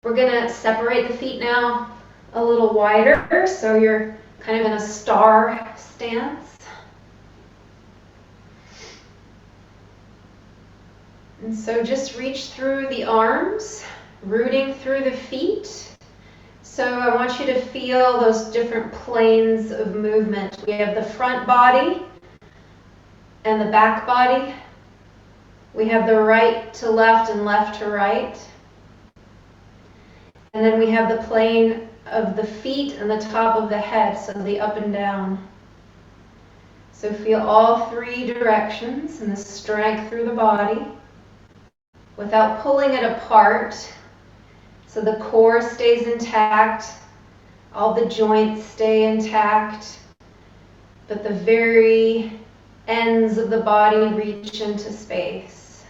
We're gonna separate the feet now a little wider, so you're kind of in a star stance. And so just reach through the arms, rooting through the feet. So I want you to feel those different planes of movement. We have the front body and the back body. We have the right to left and left to right. And then we have the plane of the feet and the top of the head, so the up and down. So feel all three directions and the strength through the body without pulling it apart. So the core stays intact, all the joints stay intact, but the very ends of the body reach into space.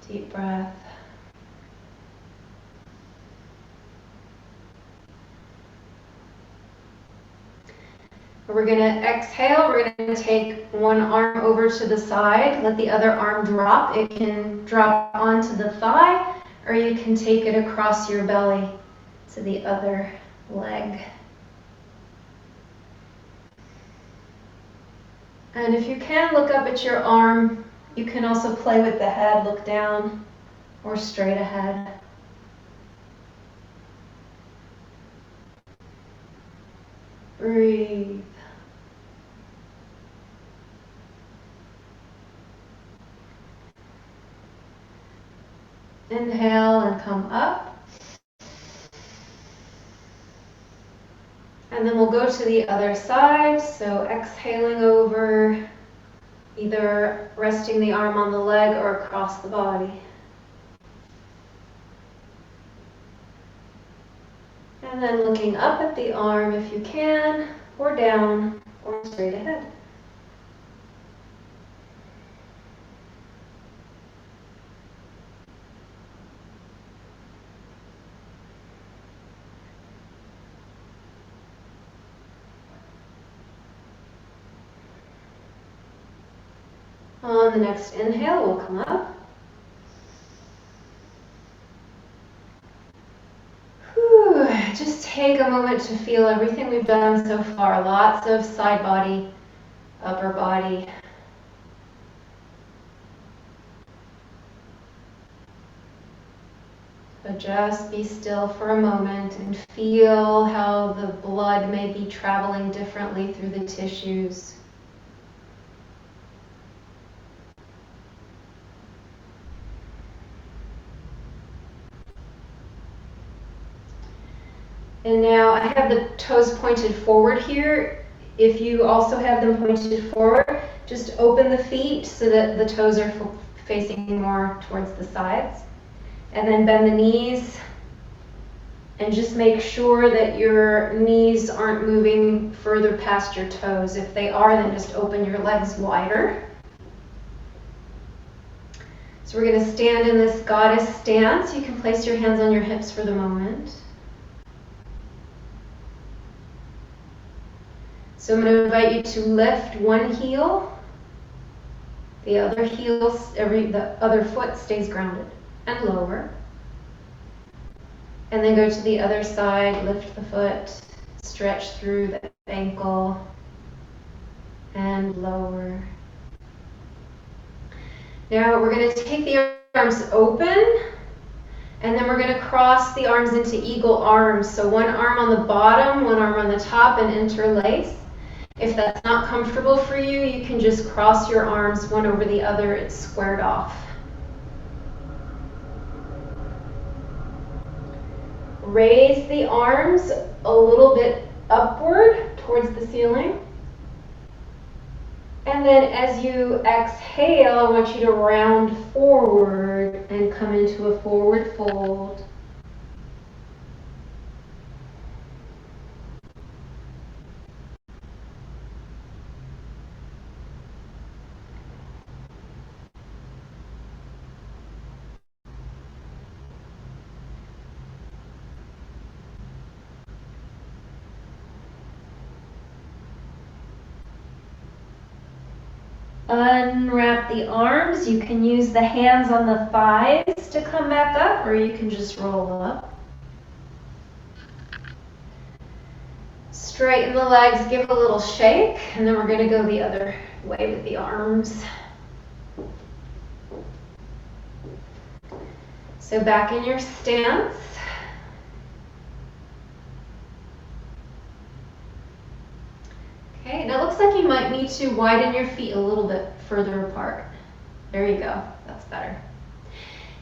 Deep breath. We're going to exhale. We're going to take one arm over to the side. Let the other arm drop. It can drop onto the thigh, or you can take it across your belly to the other leg. And if you can, look up at your arm. You can also play with the head, look down or straight ahead. Breathe. Inhale and come up. And then we'll go to the other side. So exhaling over, either resting the arm on the leg or across the body. And then looking up at the arm if you can, or down, or straight ahead. On the next inhale, we'll come up. Whew. Just take a moment to feel everything we've done so far. Lots of side body, upper body. So just be still for a moment and feel how the blood may be traveling differently through the tissues. And now I have the toes pointed forward here. If you also have them pointed forward, just open the feet so that the toes are facing more towards the sides. And then bend the knees. And just make sure that your knees aren't moving further past your toes. If they are, then just open your legs wider. So we're going to stand in this goddess stance. You can place your hands on your hips for the moment. So I'm going to invite you to lift one heel. The other heel, the other foot stays grounded, and lower. And then go to the other side, lift the foot, stretch through the ankle, and lower. Now we're going to take the arms open, and then we're going to cross the arms into eagle arms. So one arm on the bottom, one arm on the top, and interlace. If that's not comfortable for you, you can just cross your arms one over the other. It's squared off. Raise the arms a little bit upward towards the ceiling. And then as you exhale, I want you to round forward and come into a forward fold. Unwrap the arms. You can use the hands on the thighs choice to come back up, or you can just roll up. Straighten the legs, give a little shake, and then we're going to go the other way with the arms. So back in your stance. Okay, now it looks like you might need to widen your feet a little bit further apart. There you go, that's better.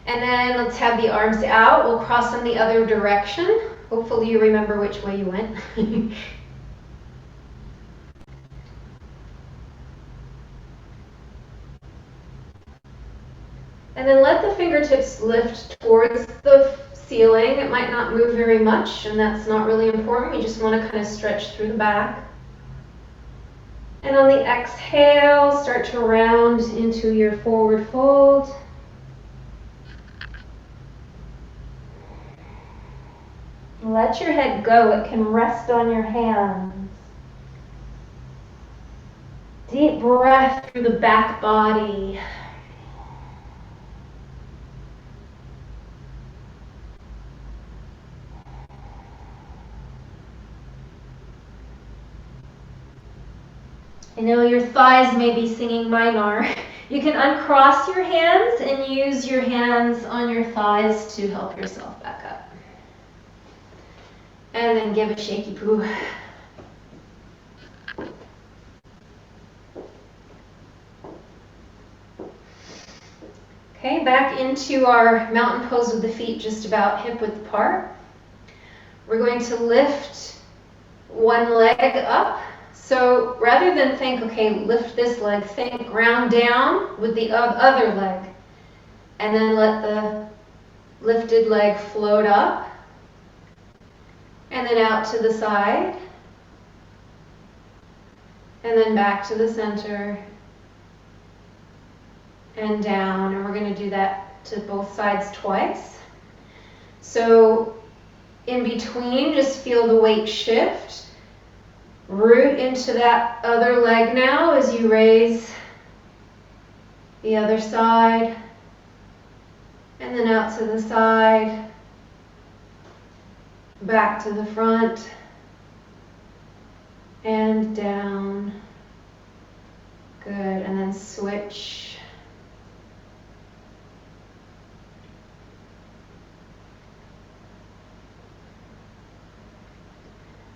And then let's have the arms out. We'll cross in the other direction. Hopefully you remember which way you went. And then let the fingertips lift towards the ceiling. It might not move very much, and that's not really important. We just want to kind of stretch through the back. And on the exhale, start to round into your forward fold. Let your head go. It can rest on your hands. Deep breath through the back body. I know your thighs may be singing Minar. You can uncross your hands and use your hands on your thighs to help yourself back up. And then give a shaky poo. Okay, back into our mountain pose with the feet just about hip width apart. We're going to lift one leg up. So rather than think, okay, lift this leg, think ground down with the other leg. And then let the lifted leg float up. And then out to the side. And then back to the center. And down. And we're going to do that to both sides twice. So in between, just feel the weight shift. Root into that other leg now as you raise the other side, and then out to the side, back to the front, and down. Good, and then switch.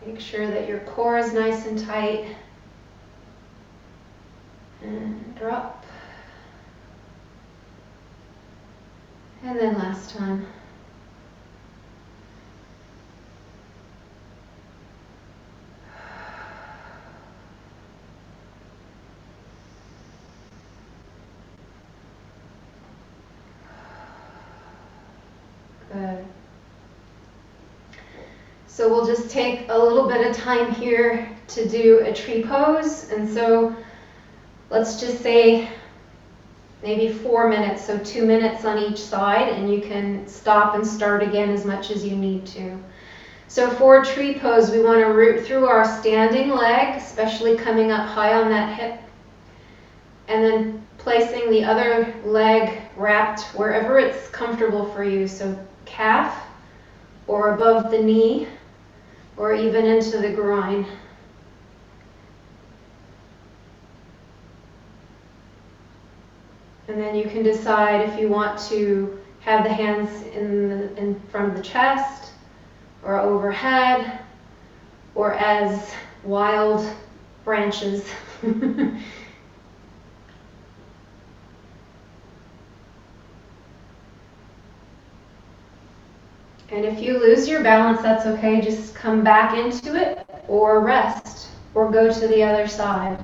Make sure that your core is nice and tight. And drop. And then last time. Good. So we'll just take a little bit of time here to do a tree pose. And so let's just say maybe 4 minutes, so 2 minutes on each side, and you can stop and start again as much as you need to. So for tree pose, we want to root through our standing leg, especially coming up high on that hip, and then placing the other leg wrapped wherever it's comfortable for you. So calf or above the knee, or even into the groin. And then you can decide if you want to have the hands in front of the chest, or overhead, or as wild branches. And if you lose your balance, that's okay. Just come back into it, or rest, or go to the other side.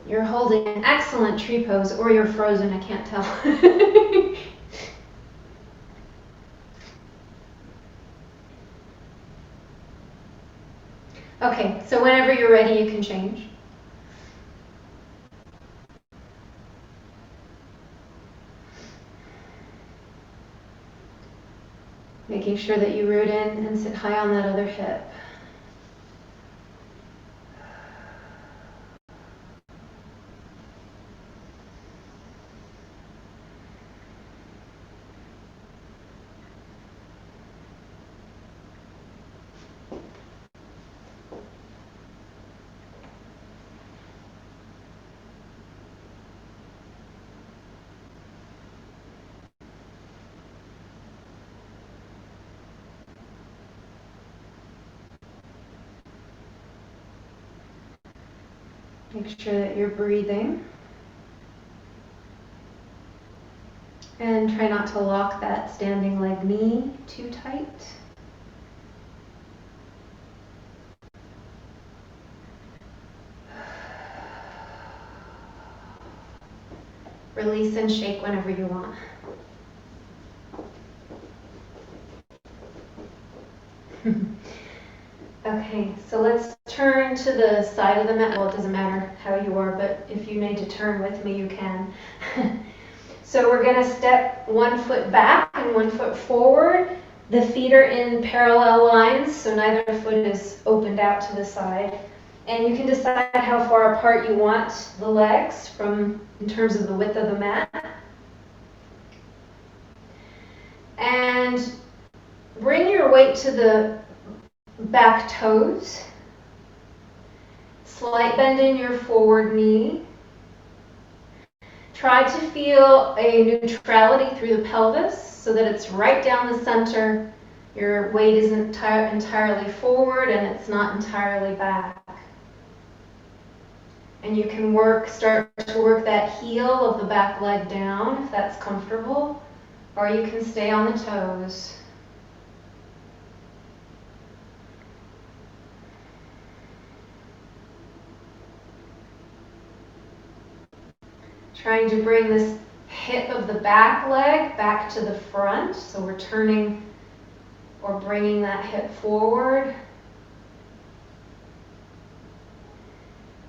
You're holding an excellent tree pose, or you're frozen, I can't tell. Okay, so whenever you're ready, you can change. Making sure that you root in and sit high on that other hip. Make sure that you're breathing. And try not to lock that standing leg knee too tight. Release and shake whenever you want. Okay, so let's turn to the side of the mat. Well, it doesn't matter how you are, but if you need to turn with me, you can. So we're going to step 1 foot back and 1 foot forward. The feet are in parallel lines, so neither foot is opened out to the side. And you can decide how far apart you want the legs in terms of the width of the mat. And bring your weight to the back toes. Slight bend in your forward knee. Try to feel a neutrality through the pelvis so that it's right down the center. Your weight isn't entirely forward and it's not entirely back. And you can start to work that heel of the back leg down if that's comfortable, or you can stay on the toes. Trying to bring this hip of the back leg back to the front. So we're turning or bringing that hip forward.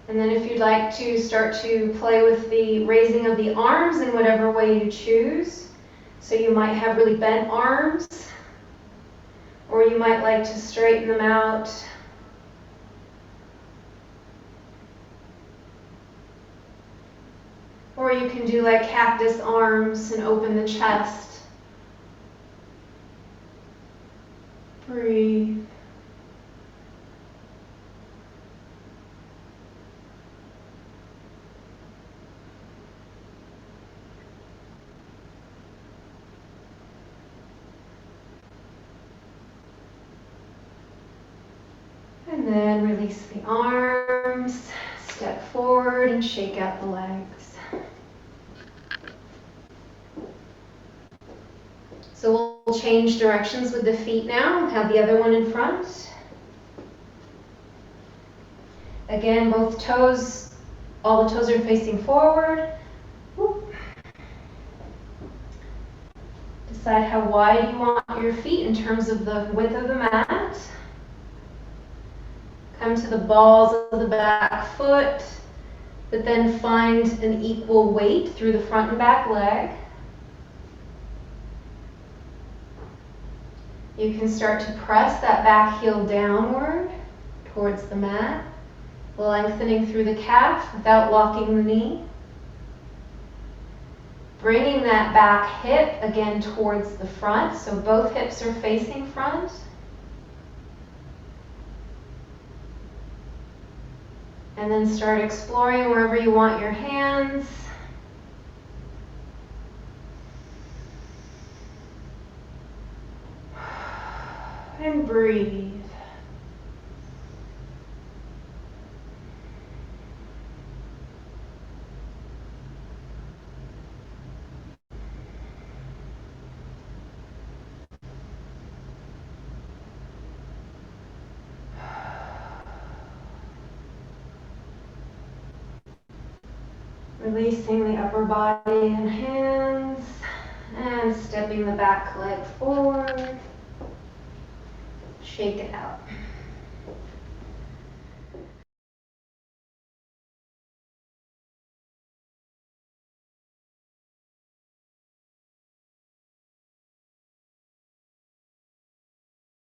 And then if you'd like to start to play with the raising of the arms in whatever way you choose. So you might have really bent arms, or you might like to straighten them out. Or you can do like cactus arms and open the chest. Breathe. And then release the arms, step forward and shake out the legs. So we'll change directions with the feet now. Have the other one in front. Again, both toes, all the toes are facing forward. Whoop. Decide how wide you want your feet in terms of the width of the mat. Come to the balls of the back foot, but then find an equal weight through the front and back leg. You can start to press that back heel downward towards the mat, lengthening through the calf without locking the knee. Bringing that back hip again towards the front, so both hips are facing front. And then start exploring wherever you want your hands. And breathe. Releasing the upper body and hands, and stepping the back leg forward. Shake it out.